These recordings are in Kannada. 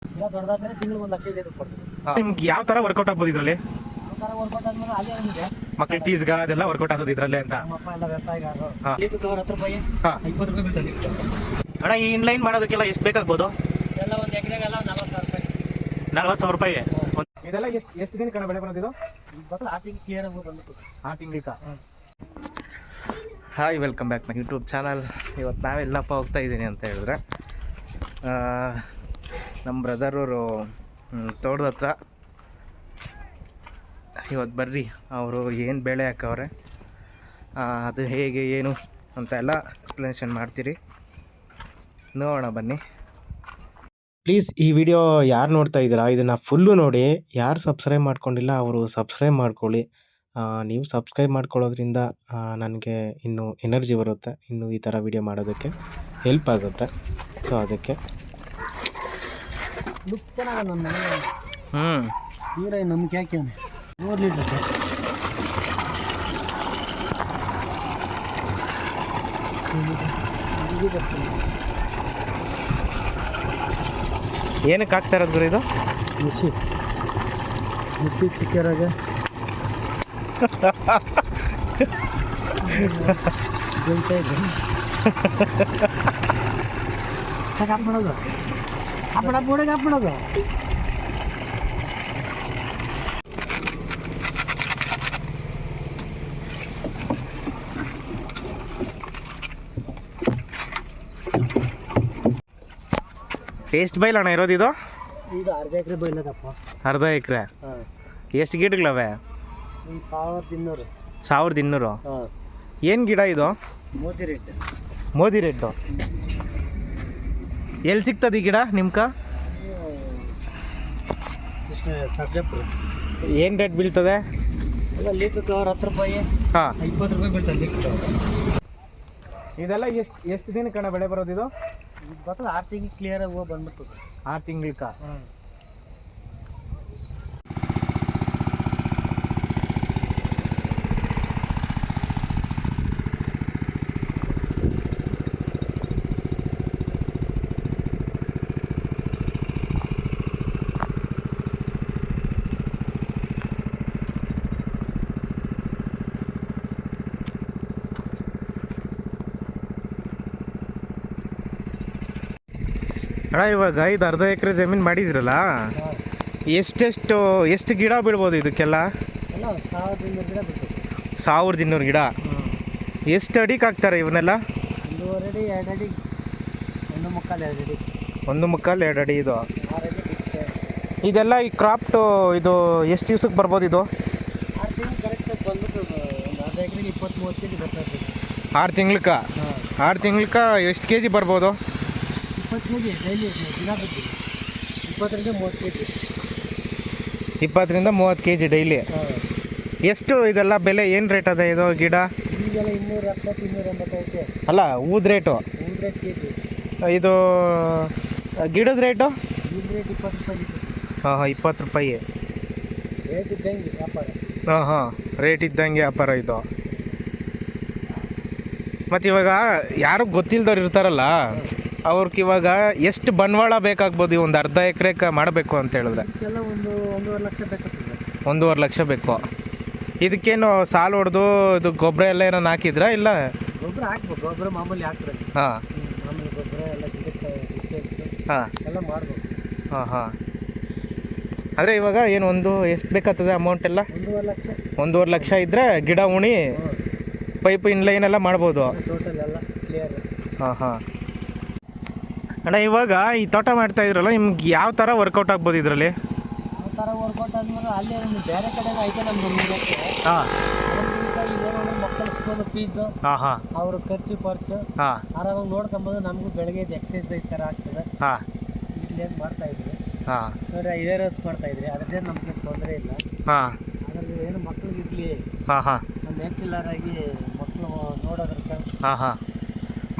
ಇಲ್ಲ ದೊಡ್ಡದಾದ್ರೆ ತಿಂಗಳಿಗೆ 1 ಲಕ್ಷ ಇದೆ ದುಡ್ಡು ಕೊಡ್ತೀವಿ. ನಿಮ್ಗೆ ಯಾವ ತರ ವರ್ಕೌಟ್ ಆಗ್ಬೋದು ಇದ್ರಲ್ಲಿ? ಆ ಥರ ವರ್ಕೌಟ್ ಆದ್ಮೇಲೆ ಅಲ್ಲೇ ಏನಿದೆ ಮಕ್ಕಳ ಫೀಸ್ಗ ಅದೆಲ್ಲ ವರ್ಕೌಟ್ ಆಗೋದು ಇದ್ರಲ್ಲೇ ಅಂತ. ನಮ್ಮಪ್ಪ ಎಲ್ಲ ವ್ಯವಸಾಯಗಾರರು. ಹಾ. ಲೀಟ್ರ್ ಕವರ್ 10 ರೂಪಾಯಿ, ಹಾ. 20 ರೂಪಾಯಿ ಬೀಳ್ತದೆ ಲೀಟ್ರ್. ಅಣ್ಣ ಈ ಇನ್ಲೈನ್ ಮಾಡೋದಕ್ಕೆಲ್ಲ ಎಷ್ಟು ಬೇಕಾಗ್ಬೋದು? ಎಲ್ಲ ಒಂದು ಎಕರೆಗೆಲ್ಲ 40,000 ರೂಪಾಯಿ. 40,000 ರೂಪಾಯಿ. ಇದೆಲ್ಲ ಎಷ್ಟು ದಿನ ಕಣ ಬೆಳೆ ಬರೋದು ಇದು? ಬರ್ತದೆ 6 ತಿಂಗಳು ಕ್ಲಿಯರ್ ಆಗಿ ಬಂದ್ಬಿಟ್ಟು. 6 ತಿಂಗಳಿಕ. Hi, welcome back my YouTube channel. ಇವತ್ತು ನಾವೆಲ್ಲಪ್ಪ ಹೋಗ್ತಾ ಇದ್ದೀನಿ ಅಂತ ಹೇಳಿದ್ರೆ ನಮ್ಮ ಬ್ರದರವರು ತೋಟದ ಹತ್ರ. ಇವತ್ತು ಬರ್ರಿ ಅವರು ಏನು ಬೆಳೆ ಹಾಕವ್ರೆ, ಅದು ಹೇಗೆ ಏನು ಅಂತ ಎಲ್ಲ ಎಕ್ಸ್ಪ್ಲನೇಷನ್ ಮಾಡ್ತೀರಿ, ನೋಡೋಣ ಬನ್ನಿ. ಪ್ಲೀಸ್ ಈ ವಿಡಿಯೋ ಯಾರು ನೋಡ್ತಾ ಇದ್ದೀರಾ ಇದನ್ನು ಫುಲ್ಲು ನೋಡಿ. ಯಾರು ಸಬ್ಸ್ಕ್ರೈಬ್ ಮಾಡ್ಕೊಂಡಿಲ್ಲ ಅವರು ಸಬ್ಸ್ಕ್ರೈಬ್ ಮಾಡ್ಕೊಳ್ಳಿ. ನೀವು ಸಬ್ಸ್ಕ್ರೈಬ್ ಮಾಡ್ಕೊಳ್ಳೋದ್ರಿಂದ ನನಗೆ ಇನ್ನೂ ಎನರ್ಜಿ ಬರುತ್ತೆ, ಇನ್ನೂ ಈ ಥರ ವಿಡಿಯೋ ಮಾಡೋದಕ್ಕೆ ಹೆಲ್ಪ್ ಆಗುತ್ತೆ. ಸೊ ಅದಕ್ಕೆ ಲುಕ್ ಚೆನ್ನಾಗಲ್ಲ ನಮ್ಮ ಮನೆ. ಹ್ಞೂ ನೀರ ನಮ್ಗೆ ಯಾಕೆ 100 ಲೀಟ್ರ್ ಏನಕ್ಕೆ ಹಾಕ್ತಾ ಇರೋದು ಗುರು ಇದು? ಮಿಕ್ಸಿ ಚಿಕ್ಕರಾಗೆ ಹಾಕ್ಬಿಡೋದು, ಹಾಕ್ಬಿಡೋದು. ಎಷ್ಟು ಬೈಲ್ ಅಣ್ಣ ಇರೋದು ಇದು? ಇದು ಅರ್ಧ ಎಕರೆ ಬೈಲದಪ್ಪ. ಅರ್ಧ ಎಕರೆ. ಹಾಂ. ಎಷ್ಟು ಗಿಡಗಳವೆ? ಒಂದು 1200. 1200. ಹಾಂ. ಏನು ಗಿಡ ಇದು? ಮೋತಿ ರೆಡ್. ಮೋದಿ ರೆಡ್ಡು. ಎಲ್ಲಿ ಸಿಗ್ತದೆ ಈ ಗಿಡ ನಿಮ್ಕ? ಸರ್ಜಾಪುರ. ಏನು ರೇಟ್ ಬೀಳ್ತದೆ? ಎಲ್ಲ ಲೀಟ್ರ್ ಕವರ್ 10 ರೂಪಾಯಿ. ಹಾಂ. 20 ರೂಪಾಯಿ ಬೀಳ್ತದೆ ಲೀಟ್ರ್ ಕವರ್. ಇದೆಲ್ಲ ಎಷ್ಟು ದಿನ ಕಣ ಬೆಳೆ ಬರೋದು ಇದು? ಇದು ಬರ್ತದೆ 6 ತಿಂಗಳು ಕ್ಲಿಯರ್ ಆಗಿ ಹೋಗಿ ಬಂದ್ಬಿಡ್ತದೆ. 6 ತಿಂಗಳಿಕ. ಹ್ಞೂ. ಅಣ್ಣ ಇವಾಗ ಇದು ಅರ್ಧ ಎಕರೆ ಜಮೀನು ಮಾಡಿದ್ರಲ್ಲ, ಎಷ್ಟು ಗಿಡ ಬೀಳ್ಬೋದು ಇದಕ್ಕೆಲ್ಲ? ಎಲ್ಲ 1200 ಗಿಡ ಬಿಡ್ತದೆ. 1200 ಗಿಡ. ಎಷ್ಟು ಅಡಿಗೆ ಹಾಕ್ತಾರೆ ಇವನ್ನೆಲ್ಲ? 1.5 ಅಡಿ, 2 ಅಡಿ, 1.25 2 ಅಡಿ. 1.25 2 ಅಡಿ ಇದು. 6 ಅಡಿ ಬಿಟ್ಟೆ. ಇದೆಲ್ಲ ಈ ಕ್ರಾಫ್ಟು ಇದು ಎಷ್ಟು ದಿವ್ಸಕ್ಕೆ ಬರ್ಬೋದು ಇದು? 6 ತಿಂಗಳು ಕರೆಕ್ಟಾಗಿ ಬಂದ್ಬಿಟ್ಟು ಒಂದು ಅರ್ಧ ಎಕರೆಗೆ 20-30 ಕೆಜಿ ಬರ್ತದೆ. 6 ತಿಂಗ್ಳಕ್ಕ? ಹಾಂ. 6 ತಿಂಗ್ಳಕ್ಕ ಎಷ್ಟು ಕೆ ಜಿ ಬರ್ಬೋದು? 20 ಕೆಜಿ ಡೈಲಿ ದಿನ ಬಿಡ್ತೀವಿ. 20-30 ಕೆಜಿ. 20-30 KG daily. ಹಾಂ. ಎಷ್ಟು ಇದೆಲ್ಲ ಬೆಲೆ ಏನು ರೇಟ್ ಅದ ಇದು ಗಿಡ? ಈಗೆಲ್ಲ 270 280 ಐತೆ. ಅಲ್ಲ ಊದ ರೇಟು. ಊದ ರೇಟ್ ಕೆಜಿ. ಇದು ಗಿಡದ ರೇಟು? ಊದ ರೇಟ್ 20 ರೂಪಾಯಿ ಲೀಟ್ರ್. ಹಾಂ 20 ರೂಪಾಯಿ. ರೇಟ್ ಇದ್ದಂಗೆ ವ್ಯಾಪಾರ. ಹಾಂ ರೇಟ್ ಇದ್ದಂಗೆ ವ್ಯಾಪಾರ ಇದು. ಮತ್ತು ಇವಾಗ ಯಾರು ಗೊತ್ತಿಲ್ದವ್ರು ಇರ್ತಾರಲ್ಲ ಅವ್ರಿಗೆ ಇವಾಗ ಎಷ್ಟು ಬಂಡವಾಳ ಬೇಕಾಗ್ಬೋದು ಈ ಒಂದು ಅರ್ಧ ಎಕರೆಗೆ ಮಾಡಬೇಕು ಅಂತ ಹೇಳಿದ್ರೆ? ಎಲ್ಲ 1.5 ಲಕ್ಷ ಬೇಕಾಗ್ತದೆ. 1.5 ಲಕ್ಷ ಬೇಕು. ಇದಕ್ಕೇನು ಸಾಲು ಹೊಡೆದು ಇದು ಗೊಬ್ಬರ ಎಲ್ಲ ಏನೋ ಹಾಕಿದ್ರಾ ಇಲ್ಲ? ಗೊಬ್ಬರ ಹಾಕ್ಬೇಕು. ಗೊಬ್ಬರ ಮಾಮೂಲಿ ಹಾಕ್ತಾರೆ. ಹಾಂ. ಮಾಮೂಲಿ ಗೊಬ್ಬರ ಎಲ್ಲ ಗಿಡಕ್ಕೆ ಡಿಸ್ಟೆನ್ಸ್ ಹಾಂ ಎಲ್ಲ ಮಾಡ್ಬೇಕು. ಹಾಂ. ಆದರೆ ಇವಾಗ ಏನು ಎಷ್ಟು ಬೇಕಾಗ್ತದೆ ಅಮೌಂಟ್ ಎಲ್ಲ? 1.5 ಲಕ್ಷ. 1.5 ಲಕ್ಷ ಇದ್ದರೆ ಗಿಡ ಉಣಿ ಪೈಪ್ ಇನ್ಲೈನ್ ಎಲ್ಲ ಮಾಡ್ಬೋದು. ಟೋಟಲ್ ಎಲ್ಲ ಕ್ಲಿಯರ್. ಹಾಂ. ಅಣ್ಣ ಇವಾಗ ಈ ತೋಟ ಮಾಡ್ತಾ ಇದ್ರಲ್ಲ, ನಿಮ್ಗೆ ಯಾವ ಥರ ವರ್ಕೌಟ್ ಆಗ್ಬೋದು ಇದರಲ್ಲಿ? ಆ ಥರ ವರ್ಕೌಟ್ ಆದ್ಮೇಲೆ ಅಲ್ಲೇ ಒಂದು ಬೇರೆ ಕಡೆಗೆ ಐತೆ ನಮ್ದು ನೀರಕ್ಕೆ. ಹಾಂ. ಇಲ್ಲೇನೋ ಮಕ್ಕಳ ಸ್ಕೂಲ್ ಫೀಸು, ಹಾಂ ಅವ್ರ ಖರ್ಚು ಹಾಂ ಆರಾಮಾಗಿ ನೋಡ್ಕೊಂಬೋದು. ನಮಗೂ ಬೆಳಗ್ಗೆ ಎಕ್ಸಸೈಸ್ ಥರ ಆಗ್ತದೆ. ಹಾಂ. ಇಲ್ಲೇನು ಮಾಡ್ತಾಯಿದ್ರಿ ಹಾಂ ನೋಡ್ರಿ, ಐರಸ್ ಮಾಡ್ತಾಯಿದ್ರಿ. ಅದ್ರದ್ದೇನು ನಮಗೆ ತೊಂದರೆ ಇಲ್ಲ. ಹಾಂ ಅದರಲ್ಲಿ ಏನು ಮಕ್ಳಿಗಿರ್ಲಿ ಹಾಂ ನಮ್ಮ ನ್ಯಾಚುಲರಾಗಿ ಮಕ್ಕಳು ನೋಡೋದ್ರಕ್ಕೆ. ಹಾಂ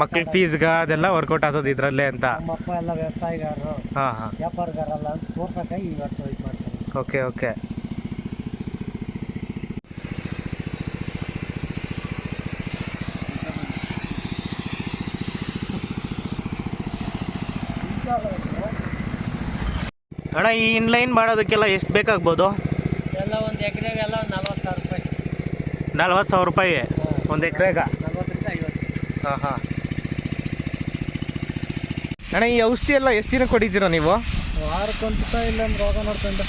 ಮಕ್ಳ ಫೀಸ್ಗ ಅದೆಲ್ಲ ವರ್ಕೌಟ್ ಆಗೋದು ಇದರಲ್ಲೇ ಅಂತ. ನಮ್ಮಪ್ಪ ಎಲ್ಲ ವ್ಯವಸಾಯಗಾರರು, ಹಾಂ ವ್ಯಾಪಾರಗಾರಲ್ಲ ಅಂತ ತೋರ್ಸೋಕ್ಕಾಗಿ ಇವತ್ತು ಇದು ಮಾಡ್ತಾರೆ. ಓಕೆ. ಅಣ್ಣ ಈ ಇನ್ಲೈನ್ ಮಾಡೋದಕ್ಕೆಲ್ಲ ಎಷ್ಟು ಬೇಕಾಗ್ಬೋದು? ಎಲ್ಲ ಒಂದು ಎಕರೆಗೆಲ್ಲ 40,000 ರೂಪಾಯಿ. 40,000 ರೂಪಾಯಿ ಒಂದು ಎಕರೆಗೆ? 40ರಿಂದ 50. ಹಾಂ ಹಾಂ. ಅಣ್ಣ ಈ ಔಷಧಿ ಎಲ್ಲ ಎಷ್ಟು ದಿನಕ್ಕೆ ಹೊಡಿತೀರಾ ನೀವು? ವಾರಕ್ಕೊಂದು ಇಲ್ಲ ಅಂದ್ರೆ ರೋಗ ನೋಡ್ಕೊಂಡು.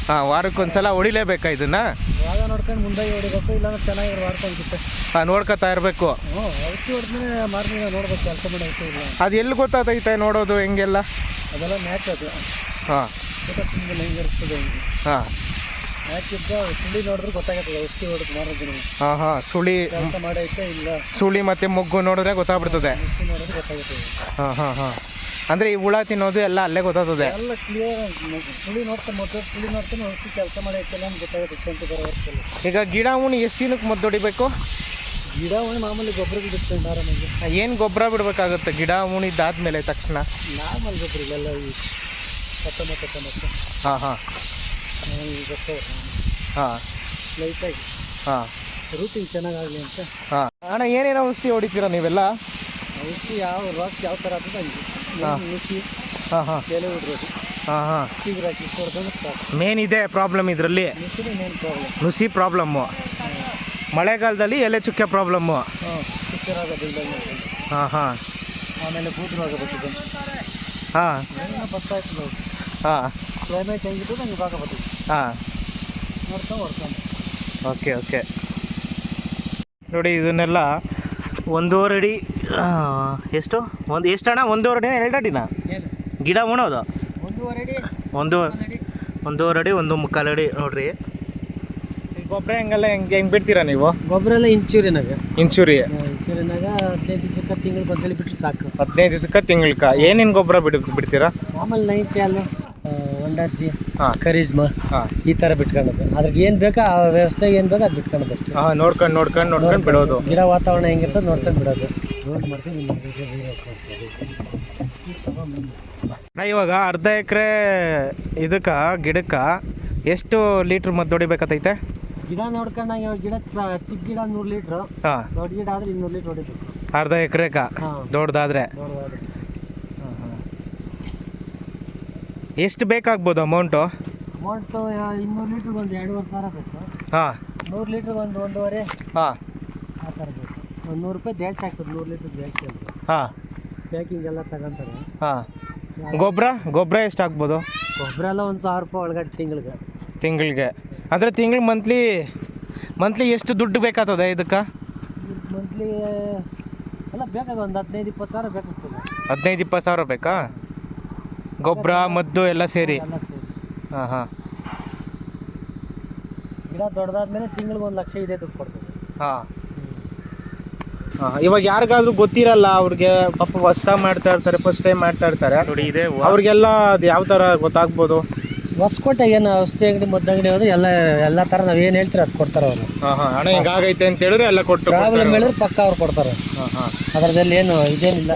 ಹಾಂ, ವಾರಕ್ಕೊಂದ್ಸಲ ಹೊಡಿಲೇಬೇಕಾ ಇದನ್ನು? ರೋಗ ನೋಡ್ಕೊಂಡು ಮುಂದೆ ಹೊಡಿಬೇಕು, ಇಲ್ಲಾಂದ್ರೆ ಚೆನ್ನಾಗಿರೋ ವಾರಕ್ಕೊಂದು. ಹಾಂ, ನೋಡ್ಕೊತಾ ಇರಬೇಕು. ಹ್ಞೂ, ಔಷಧಿ ಹೊಡೆದ್ಮೇಲೆ ಮಾರ್ನಿಂಗ್ ನೋಡ್ಬೇಕು, ಕೆಲಸ ಮಾಡೋ ಔಷಧಿ ಇಲ್ಲ. ಅದು ಎಲ್ಲಿ ಗೊತ್ತಾಗ್ತೈತೆ ನೋಡೋದು ಹೆಂಗೆಲ್ಲ? ಅದೆಲ್ಲ ಮ್ಯಾಚ್ ಅದು. ಹಾಂ ತಿಂಗಳು ಹೆಂಗೆ ಇರ್ತದೆ ಹೆಂಗೆ. ಹಾಂ, ಮ್ಯಾಚ್ ಇದ್ದ ಸುಳಿ ನೋಡಿದ್ರೆ ಗೊತ್ತಾಗತ್ತದ ಔಷಧಿ ಹೊಡೆದು ಮಾರೋದು. ಹಾಂ ಹಾಂ, ಸುಳಿ ಕೆಲಸ ಮಾಡೈತೆ ಇಲ್ಲ, ಸುಳಿ ಮತ್ತು ಮೊಗ್ಗು ನೋಡಿದ್ರೆ ಗೊತ್ತಾಗ್ಬಿಡ್ತದೆ. ಔಷಧಿ ನೋಡಿದ್ರೆ ಗೊತ್ತಾಗುತ್ತೆ. ಹಾಂ ಹಾಂ ಹಾಂ. ಅಂದರೆ ಈ ಹುಳ ತಿನ್ನೋದು ಎಲ್ಲ ಅಲ್ಲೇ ಗೊತ್ತಾಗ್ತದೆ. ಎಲ್ಲ ಕ್ಲಿಯರ್. ಸುಳಿ ನೋಡ್ತಾನೆ ಮೊದಲು, ಸುಳಿ ನೋಡ್ತಾನೆ ಔಷಧಿ ಕೆಲಸ ಮಾಡೈತೆ ಅಂತ ಗೊತ್ತಾಗುತ್ತೆ. ಕಂತು ಬರೋ ವರ್ಷದಲ್ಲಿ ಈಗ ಗಿಡ ಉಣಿ ಎಷ್ಟು ದಿನಕ್ಕೆ ಮದ್ದು ಹೊಡಿಬೇಕು? ಗಿಡ ಉಣಿ ಮಾಮೂಲಿ ಗೊಬ್ಬರ ಬಿಡುತ್ತೆ ಆರಾಮಾಗಿ. ಏನು ಗೊಬ್ಬರ ಬಿಡಬೇಕಾಗುತ್ತೆ ಗಿಡ ಉಣಿದಾದ್ಮೇಲೆ ತಕ್ಷಣ? ನಾರ್ಮಲ್ ಗೊಬ್ಬರ ಇಲ್ಲೆಲ್ಲ ಈ ಕೊತ್ತಂಬರಿ. ಹಾಂ ಹಾಂ ಗೊಬ್ಬರ ಹಾಂ, ಲೈಟಾಗಿ ಹಾಂ, ರೂಟಿಂಗ್ ಚೆನ್ನಾಗಾಗಲಿ ಅಂತ. ಹಾಂ. ಅಣ್ಣ ಏನೇನು ಔಷಧಿ ಹೊಡಿತೀರಾ ನೀವೆಲ್ಲ? ಔಷಧಿ ಯಾವ ರೋಗಕ್ಕೆ ಯಾವ ಥರ ಆಗ್ತದೆ ಹಂಗೆ. ನುಸಿ, ಹಾಂ ಹಾಂ, ಎಲೆ ಉಡ್ರೋದು, ಹಾಂ ಹಾಂ. ಚಿಗುರಾಕಿ ಕೊಡ್ದಂಗೆ ಸಾಕು. ಮೇನ್ ಇದೆ ಪ್ರಾಬ್ಲಮ್ ಇದರಲ್ಲಿ, ನುಸಿನೇ ಮೇನ್ ಪ್ರಾಬ್ಲಮ್. ನುಸಿ ಪ್ರಾಬ್ಲಮ್ಮು. ಮಳೆಗಾಲದಲ್ಲಿ ಎಲೆ ಚುಕ್ಕೆ ಪ್ರಾಬ್ಲಮ್ಮು. ಹಾಂ, ಚಿಕ್ಕರಾಗ ಬಿಲ್ಡಂಗೆ. ಹಾಂ ಹಾಂ. ಆಮೇಲೆ ಬೂದ್ರು ಆಗಬೇಕು. ಹಾಂ ಏನೋ ಬರ್ತಾಯ್ತು ನೋಡಿ. ಹಾಂ, ಕ್ಲೈಮೇಟ್ ಹೆಂಗಿರ್ತದೆ ಹಂಗೆ ಭಾಗ ಬರ್ತದೆ. ಹಾಂ, ನೋಡ್ಕೊಂಡು ಹೊಡ್ಕೊಂಡು. Okay okay. ನೋಡಿ ಇದನ್ನೆಲ್ಲ 1.5 ಅಡಿ. ಎಷ್ಟಣ್ಣ? 1.5 ಅಡಿನ 2 ಅಡಿನ ಏನು ಗಿಡ ಉಣೋದು? 1.5 ಅಡಿ, 1.5 ಅಡಿ 1.25 ಅಡಿ. ನೋಡ್ರಿ ಗೊಬ್ಬರ ಹೆಂಗೆಲ್ಲ ಹೆಂಗೆ ಬಿಡ್ತೀರಾ ನೀವು? ಗೊಬ್ಬರ ಎಲ್ಲ ಇಂಚೂರಿನಾಗ. ಇಂಚೂರಿ? ಇಂಚೂರಿನಾಗ 15 ದಿವಸಕ್ಕೆ ತಿಂಗಳಿಗೆ ಒಂದ್ಸಲಿ ಬಿಟ್ಟರೆ ಸಾಕು. 15 ದಿವಸಕ್ಕೆ ತಿಂಗಳಿಗೆ ಏನೇನು ಗೊಬ್ಬರ ಬಿಡ್ತೀರಾ? ಆಮೇಲೆ ನೈಟ್ ಅಲ್ಲ ಒಂಡಾರ್ಜಿ, ಹಾಂ, ಕರಿಜ್ಮಾ, ಹಾಂ, ಈ ಥರ ಬಿಟ್ಕೊಳ್ಳೋದು. ಅದ್ರಿಗೆ ಏನು ಬೇಕೋ ಆ ವ್ಯವಸ್ಥೆಗೆ ಏನು ಬೇಕೋ ಅದು ಬಿಟ್ಕೊಳ್ಳೋದು ಅಷ್ಟೇ. ಹಾಂ, ನೋಡ್ಕೊಂಡು ಬಿಡೋದು. ಗಿಡ ವಾತಾವರಣ ಹೆಂಗಿರ್ತದೆ ನೋಡ್ಕೊಂಡು ಬಿಡೋದು. ರೋಡ್ ಮಾಡ್ತೀವಿ. ಇವಾಗ ಅರ್ಧ ಎಕರೆ ಇದಕ್ಕೆ ಗಿಡಕ್ಕೆ ಎಷ್ಟು ಲೀಟ್ರ್ ಮದ್ದು ಹೊಡಿಬೇಕಾತೈತೆ? ಗಿಡ ನೋಡ್ಕೊಂಡಾಗ ಇವಾಗ ಗಿಡ ಚಿಕ್ಕ ಗಿಡ 100 ಲೀಟ್ರು, ಹಾಂ, ದೊಡ್ಡ ಗಿಡ ಆದರೆ 200 ಲೀಟ್ರ್ ಹೊಡಿಬೇಕು. ಅರ್ಧ ಎಕರೆಗೆ ದೊಡ್ಡದಾದ್ರೆ? ಎಷ್ಟು ಬೇಕಾಗ್ಬೋದು ಅಮೌಂಟು? ಅಮೌಂಟು 200 ಲೀಟ್ರಿಗೆ ಒಂದು 2,500 ಬೇಕು. ಹಾಂ, 100 ಲೀಟ್ರಿಗೆ ಒಂದು 1.5. ಹಾಂ, ಆ ಥರ ಬೇಕು. ಒಂದು 100 ರೂಪಾಯಿ ಜಾಸ್ತಿ ಆಗ್ತದೆ 100 ಲೀಟ್ರ್ ಜಾಸ್ತಿ ಅಂತ. ಹಾಂ, ಪ್ಯಾಕಿಂಗ್ ಎಲ್ಲ ತಗೊಂತಾರೆ. ಹಾಂ. ಗೊಬ್ಬರ ಎಷ್ಟು ಆಗ್ಬೋದು? ಗೊಬ್ಬರ ಎಲ್ಲ 1,000 ರೂಪಾಯಿ ಒಳಗಡೆ ತಿಂಗಳಿಗೆ. ಅಂದರೆ ಮಂತ್ಲಿ ಎಷ್ಟು ದುಡ್ಡು ಬೇಕಾಗ್ತದೆ ಇದಕ್ಕೆ? ಮಂತ್ಲಿ ಎಲ್ಲ ಬೇಕಾದ ಒಂದು 15-20 ಸಾವಿರ ಬೇಕಾಗ್ತದೆ. 15-20 ಸಾವಿರ ಬೇಕಾ? ಗೊಬ್ಬರ ಮದ್ದು ಎಲ್ಲ ಸೇರಿ? ಎಲ್ಲ ಸೇರಿ. ಹಾಂ ಹಾಂ. ಗಿಡ ದೊಡ್ಡದಾದ್ಮೇಲೆ ತಿಂಗಳಿಗೆ 1 ಲಕ್ಷ ಇದೆ ದುಡ್ಡು ಕೊಡ್ತದೆ. ಹಾಂ ಹಾಂ. ಇವಾಗ ಯಾರಿಗಾದ್ರೂ ಗೊತ್ತಿರಲ್ಲ, ಅವ್ರಿಗೆ ಪಾಪ ಹೊಸ್ದಾಗಿ ಮಾಡ್ತಾ ಇರ್ತಾರೆ, ಫಸ್ಟ್ ಟೈಮ್ ಮಾಡ್ತಾ ಇರ್ತಾರೆ ನೋಡಿ, ಇದೆ ಅವ್ರಿಗೆಲ್ಲ ಅದು ಯಾವ ಥರ ಗೊತ್ತಾಗ್ಬೋದು? ಹೊಸಕೋಟೆ ಏನು ಔಷಧಿ ಅಂಗಡಿ ಮದ್ದು ಅಂಗಡಿ ಹೋದ್ರೆ ಎಲ್ಲ ಥರ ನಾವು ಏನು ಹೇಳ್ತೀರ ಅದು ಕೊಡ್ತಾರೆ ಅವರು. ಹಾಂ ಹಾಂ. ಹಣ ಹಿಂಗಾಗೈತೆ ಅಂತ ಹೇಳಿದ್ರೆ ಎಲ್ಲ ಕೊಟ್ಟು ಪ್ರಾಬ್ಲಮ್ ಹೇಳಿದ್ರೆ ಪಕ್ಕ ಅವ್ರು ಕೊಡ್ತಾರೆ. ಹಾಂ ಹಾಂ. ಅದರದಲ್ಲಿ ಏನು ಇದೇನಿಲ್ಲ.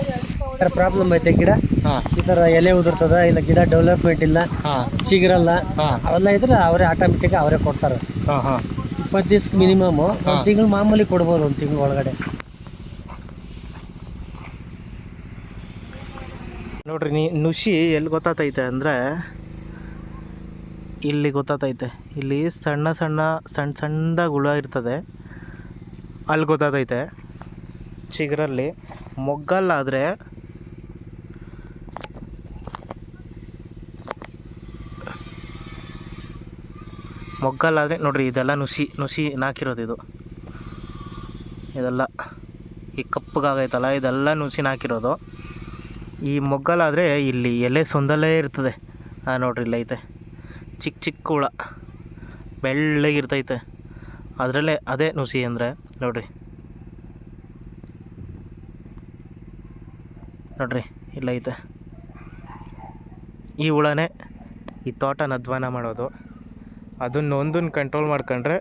ಪ್ರಾಬ್ಲಮ್ ಐತೆ ಗಿಡ, ಹಾಂ, ಈ ಥರ ಎಲೆ ಉದುರ್ತದ, ಇಲ್ಲ ಗಿಡ ಡೆವಲಪ್ಮೆಂಟ್ ಇಲ್ಲ, ಹಾಂ, ಚಿಗುರಲ್ಲ, ಹಾಂ, ಅವೆಲ್ಲ ಇದ್ರೆ ಅವರೇ ಆಟೋಮೆಟಿಕ್ ಅವರೇ ಕೊಡ್ತಾರೆ. ಹಾಂ ಹಾಂ. 20 ದಿವ್ಸಕ್ಕೆ ಮಿನಿಮಮ್. ಒಂದು ತಿಂಗಳು ಮಾಮೂಲಿ ಕೊಡ್ಬೋದು, ಒಂದು ತಿಂಗಳು ಒಳಗಡೆ. ನೋಡ್ರಿ ನುಸಿ ಎಲ್ಲಿ ಗೊತ್ತಾತೈತೆ ಅಂದರೆ ಇಲ್ಲಿ ಗೊತ್ತಾತೈತೆ. ಇಲ್ಲಿ ಸಣ್ಣದಾಗಿ ಹುಳ ಇರ್ತದೆ, ಅಲ್ಲಿ ಗೊತ್ತಾತೈತೆ. ಚಿಗುರಲ್ಲಿ ಮೊಗ್ಗಲ್ಲಾದರೆ ನೋಡ್ರಿ ಇದೆಲ್ಲ ನುಸಿ ನಾಕಿರೋದು. ಇದೆಲ್ಲ ಈ ಕಪ್ಪಗಾಗೈತಲ್ಲ, ಇದೆಲ್ಲ ನುಸಿ ನಾಕಿರೋದು. ಈ ಮೊಗ್ಗಲಾದರೆ ಇಲ್ಲಿ ಎಲೆ ಸೊಂದಲ್ಲೇ ಇರ್ತದೆ. ನೋಡ್ರಿ ಇಲ್ಲೈತೆ ಚಿಕ್ಕ ಹುಳ, ಬೆಳ್ಳಗಿರ್ತೈತೆ. ಅದರಲ್ಲೇ ಅದೇ ನುಸಿ ಅಂದರೆ ನೋಡ್ರಿ ಇಲ್ಲೈತೆ. ಈ ಹುಳನೇ ಈ ತೋಟನ ಅಧ್ವಾನ ಮಾಡೋದು. ಅದನ್ನೊಂದನ್ನು ಕಂಟ್ರೋಲ್ ಮಾಡ್ಕೊಂಡ್ರೆ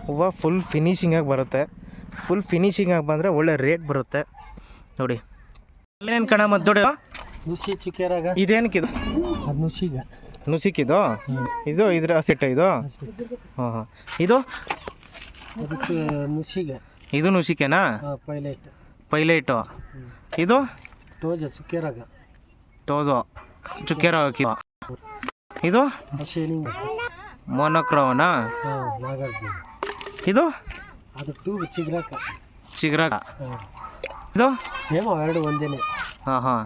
ಹೂವು ಫುಲ್ ಫಿನಿಶಿಂಗಾಗಿ ಬರುತ್ತೆ. ಫುಲ್ ಫಿನಿಶಿಂಗಾಗಿ ಬಂದರೆ ಒಳ್ಳೆ ರೇಟ್ ಬರುತ್ತೆ. ನೋಡಿ ಅಲ್ಲೇನು ಕಣ ಮದ್ದೊಡೆ ನುಸಿ ಚುಕ್ಕೆರಾಗ ಇದೇನಕ್ಕಿದು? ಅದು ನುಸಿಕ್ಕಿದು ಇದು ಇದ್ರ ಹಸಿಟ್ಟ ಇದು? ಹಾಂ ಹಾಂ. ಇದು ನುಸಿಗೆ, ಇದು ನುಸಿಕೆನಾ? ಪೈಲೈಟು. ಇದು ಟೋಜ ಚುಕ್ಕೆರಾಗ, ಟೋಜೋ ಚುಕ್ಕೆರಾಗ. ಇದು ಶೇನಿಂಗ್ ಮೊನಕ್ರವನಾ? ನಾಗಾರ್ಜುನ. ಇದು ಅದು ಟೂ ಚಿಗ್ರಾಕ. ಚಿಗ್ರಾಕ. ಇದು ಸೇಮ್ ಅವೆರಡು ಒಂದೇನೆ. ಹಾಂ ಹಾಂ